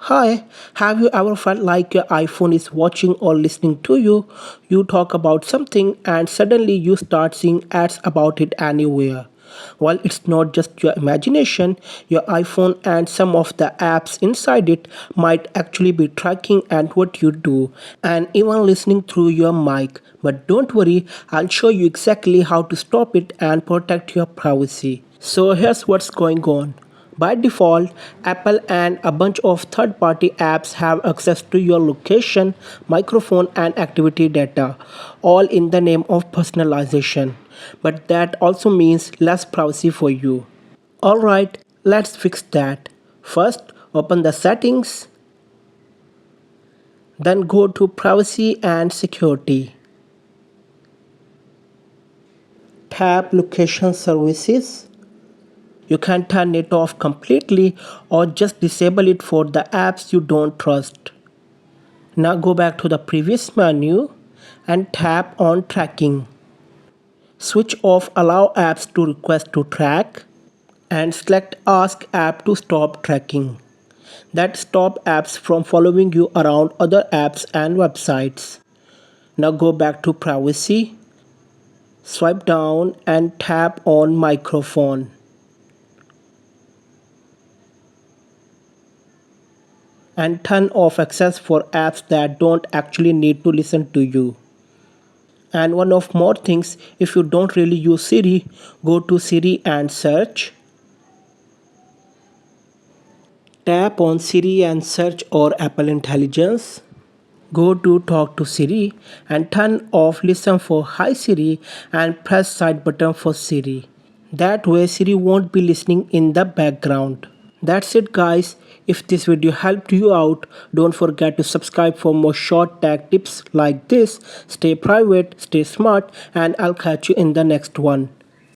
Hi, have you ever felt like your iPhone is watching or listening to you? You talk about something and suddenly you start seeing ads about it anywhere. Well, it's not just your imagination, your iPhone and some of the apps inside it might actually be tracking and what you do and even listening through your mic. But don't worry, I'll show you exactly how to stop it and protect your privacy. So here's what's going on. By default, Apple and a bunch of third party apps have access to your location, microphone, and activity data, all in the name of personalization. But that also means less privacy for you. Alright, let's fix that. First, open the settings, then go to privacy and security. Tap location services. You can turn it off completely or just disable it for the apps you don't trust. Now go back to the previous menu and tap on tracking. Switch off allow apps to request to track and select ask app to stop tracking. That stop apps from following you around other apps and websites. Now go back to privacy, swipe down and tap on microphone. And turn off access for apps that don't actually need to listen to you. And one of more things, if you don't really use Siri, go to Siri and search. Tap on Siri and search or Apple Intelligence. Go to talk to Siri and turn off listen for hi Siri and press side button for Siri. That way Siri won't be listening in the background. That's it guys. If this video helped you out, don't forget to subscribe for more short tech tips like this. Stay private, stay smart, and I'll catch you in the next one.